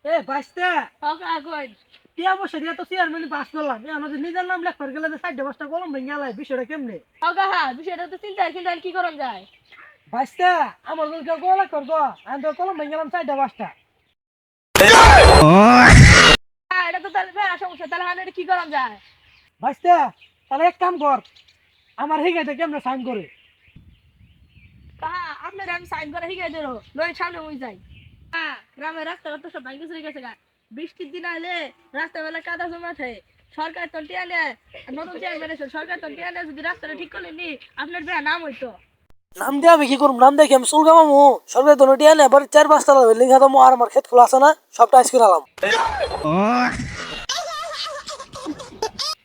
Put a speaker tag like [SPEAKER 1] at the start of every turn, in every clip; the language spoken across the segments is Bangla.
[SPEAKER 1] এ বাইসতে
[SPEAKER 2] ওকা কই
[SPEAKER 1] কি অবশ্য দিয়া তো চেয়ারম্যান পাস করলাম আমাদের নিজের নাম লেখার গেলে যে 4টা 5টা কলম ভেঙে গেল বিষয়টা কেমনে
[SPEAKER 2] ওকা হ্যাঁ বিষয়টা তো চিন্তা কিন্তু আর কি করন যায়।
[SPEAKER 1] বাইসতে আমার যদি কেউ গোলা করবো আমি তো কলম ভেঙে গেলাম 4টা 5টা।
[SPEAKER 2] হ্যাঁ এটা তো তাহলে বেড়া সমস্যা, তাহলে আমি এটা কি করন যায়।
[SPEAKER 1] বাইসতে তাহলে এক কাম কর, আমার হিগাইতে কেমনে সাইন করে।
[SPEAKER 2] হ্যাঁ আপনার আমি সাইন করে হিগাই দেব, লই সামনে হই যাই। হ্যাঁ গ্রামের রাস্তাঘাট তো সব ভাঙে চলে গেছে গা, বৃষ্টির দিন আইলে রাস্তা বেলা কাদা জমা থাকে। সরকার তো টিয়া নেয়, নতুন চেয়ারম্যান এসে সরকার তো টিয়া নেয়, যদি রাস্তাটা ঠিক করলে নি আপনার বেড়া নাম হইতো।
[SPEAKER 1] নাম দিয়ে আমি কি করব, নাম দেখে আমি চুল কামামু সরকার তো নটিয়া নেই, আবার 4-5 তলা বিল্ডিং খাতামু আর আমার ক্ষেত খোলা আছে না সবটা আইস করে আলাম।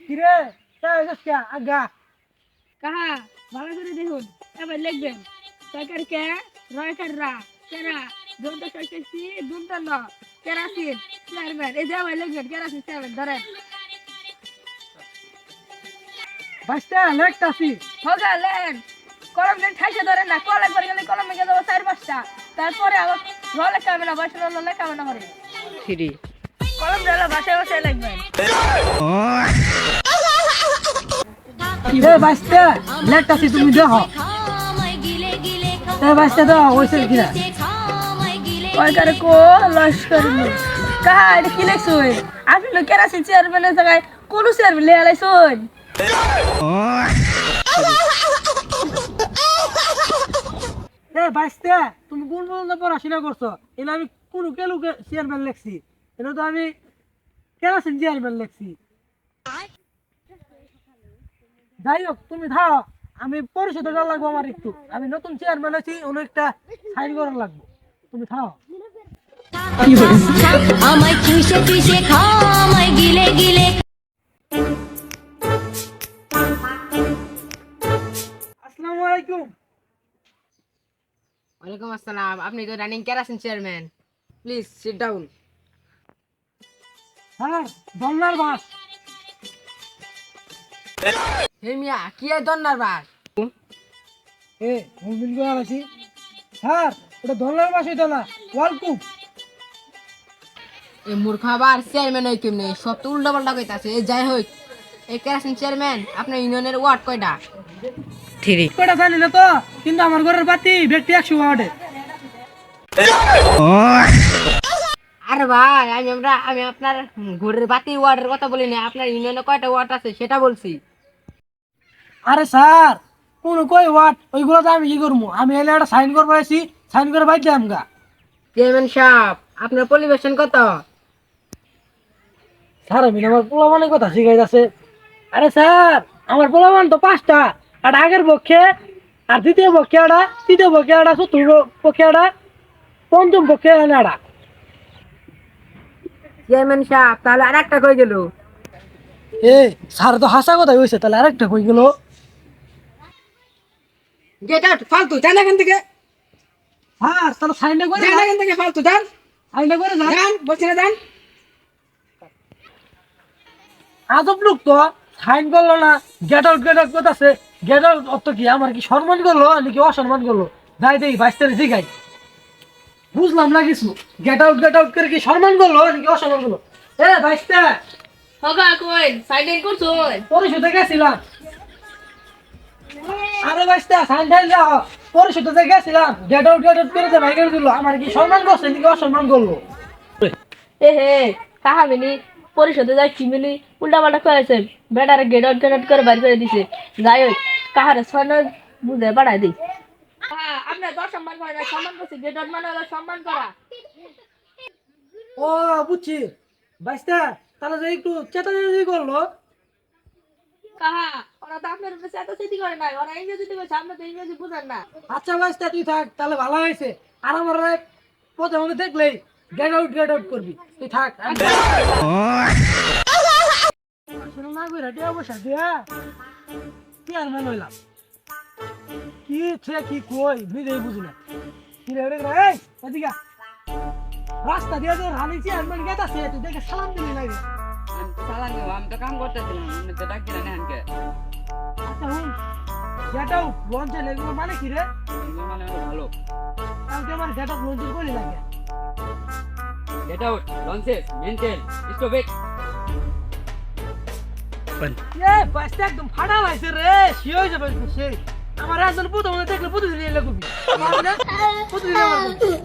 [SPEAKER 1] কিরে তাই গেছে আগা
[SPEAKER 2] কাহা ভালো করে দেখুন, এবার লিখবেন সরকার কে রয়কার রা কেরা দুন্ত সরকারছি দুন্ত ন কেরাসিন চেয়ারম্যান, এই যে আবার লিখবেন কেরাসিন চেয়ারম্যান ধরেন।
[SPEAKER 1] বাইসতে লেখতাছি।
[SPEAKER 2] হোগা লেন কলম দেন ঠাইসে ধরেন না, কলম করে গেলে কলম ভেঙে দেবো 4-5টা, তারপরে আবার লেখা হবে না, বসে লেখা হবে না করে
[SPEAKER 1] থ্রি
[SPEAKER 2] কলম দিলে বাসায় বাসায় লিখবেন।
[SPEAKER 1] এ বাইসতে লেখতাছি তুমি দেখো। এ বাইসতে দাও হইছে কিনা
[SPEAKER 2] সরকার কো লস্কর নো কাহা এটা কি লিখছুই, আপনি লোক কেরাসিন চেয়ারম্যানের জায়গায় কোন চেয়ারম্যান লে আলাইছুন।
[SPEAKER 1] এ বাইসতে তুমি কোন পর্যন্ত পড়াশোনা করছো, এনে আমি কোন কেলুকে চেয়ারম্যান লেখছি, এনে তো আমি কেরাসিন চেয়ারম্যান লেখছি। যাই হোক তুমি থাও, আমি পরিশোধ করা লাগবো আমার একটু, আমি নতুন চেয়ারম্যান আছি অনেকটা সাইন করা লাগবো, তুমি থাও।
[SPEAKER 3] আমায় চুষে চুষে খাও আমায় গিলে গিলে।
[SPEAKER 1] আসসালামু আলাইকুম।
[SPEAKER 4] ওয়ালাইকুম আসসালাম, আপনি তো running kerosene chairman, please sit down.
[SPEAKER 1] হ্যাঁ দন্নার বাস।
[SPEAKER 4] হে মিয়া কি আর দন্নার বাস?
[SPEAKER 1] এ মুমিন করে আছি স্যার, ওটা দন্নার বাস হইতো না ওয়ালকুম।
[SPEAKER 4] এই মূর্খ আবার চেয়ারম্যান হই কেমনে, সব তো উল্টা পাল্টা কইতাছে। যাই হোক, এই কেরাসিন চেয়ারম্যান আপনার ইউনিয়নের ওয়ার্ড কয়টা?
[SPEAKER 1] কটা জানি না তো, কিন্তু আমার ঘরের বাতি ব্যক্তি 100 ওয়াটে।
[SPEAKER 4] আরে ভাই আমি আপনার ঘরের বাতি ওয়ার্ডের কথা বলিনি, আপনার ইউনিয়নে কয়টা ওয়ার্ড আছে সেটা বলছি।
[SPEAKER 1] আরে স্যার কোন কই ওয়াট ওইগুলো তো আমি কি করবো, আমি এলে একটা সাইন করবো আইছি, সাইন করে বাইর দিলাম গা।
[SPEAKER 4] চেয়ারম্যান সাহেব আপনার পরিবেশন কত?
[SPEAKER 1] স্যার আমি আমার পোলাপানের কথা শিখাইতেছে। আরে স্যার আমার পোলাপান তো 5টা, আর আগের পক্ষে আর দ্বিতীয় পক্ষে আড়া, তৃতীয় পক্ষে আড়া, চতুর্থ পক্ষে আড়া, পঞ্চম পক্ষে আড়া।
[SPEAKER 4] চেয়ারম্যান সাহেব তাহলে আর একটা কই গেল?
[SPEAKER 1] এ স্যার তো হাসা কথাই হয়েছে, তাহলে আরেকটা কই গেল।
[SPEAKER 4] গেট আউট, ফালতু যান এখান থেকে,
[SPEAKER 1] হ্যাঁ তাহলে সাইনটা করে
[SPEAKER 4] যান এখান থেকে, ফালতু যান,
[SPEAKER 1] সাইনটা করে যান।
[SPEAKER 4] যান বলছি না যান।
[SPEAKER 1] আজব লোক তো, সাইন করলো না, গেট আউট করতেছে। গেট আউট অত কি আমার কি সম্মান করলো নাকি অসম্মান করলো? যাই দেই 22 জিগাই, বুঝলাম না কিছু। গেট আউট করে কি সম্মান করলো নাকি অসম্মান করলো? এ 22টা
[SPEAKER 2] হোগা কই সাইন ইন করছুন।
[SPEAKER 1] পরিশোধে গেছিলাম। আরে 22টা সাইন ঢাল যাও, পরিশোধে গেছিলাম, গেট আউট করে যে বাইরে দিল, আমার কি সম্মান করছে নাকি অসম্মান করলো?
[SPEAKER 2] এ হে কাহা মিনি পরিষদে যাই কি মিনি উল্টা পাল্টা করেছেন, বেটারে গেট আউট করে বাইর করে দিছে। যাই হোক কাহারে সৈন্য বুঝে বাড়াই দিই। হ্যাঁ আপনার দশ সম্মান করে না, সম্মান করছি, গেট আউট মানে হলো সম্মান করা।
[SPEAKER 1] ও বুঝছি 22টা, তাহলে যে একটু চেতাচেতি করলো।
[SPEAKER 2] কাহা ওরা তো আপনার উপরে এত স্মৃতি করে নাই, ওরা ইংরেজিতে কইছে, আপনি তো ইংরেজি বুঝেন না।
[SPEAKER 1] আচ্ছা 22টা তুই থাক, তাহলে ভালো হয়েছে। আর আমার প্রথমে দেখলেই গেট আউট করবি, তুই থাক। শুনো না কই রেডি অবস্থা দিয়া কি আর মনে হইলাম, কি ছে কি কই নিজেই বুঝি না। কি রে রে এই এদিকে রাস্তা দিয়ে যে রানিছি আনবেন গেট আছে, তুই দেখে সালাম দিলি লাগে।
[SPEAKER 4] সালাম দেব, আমি তো কাম করতেছিলাম, আপনি তো ডাক দিলেন এখানকে।
[SPEAKER 1] আচ্ছা হুন গেট আউট লঞ্চে এগুলো মানে কি রে?
[SPEAKER 4] মানে ভালো।
[SPEAKER 1] কালকে আমার গেট আউট লঞ্চের কইলি লাগে।
[SPEAKER 5] Get out. Nonsense. Mental. Stop it.
[SPEAKER 1] এ বাইসটা একদম ফাটা লাইছে রে সে হয়ে যাবে সে আমার একজন পুতো দেখলে পুতো দিলে করবি পুতো দিলে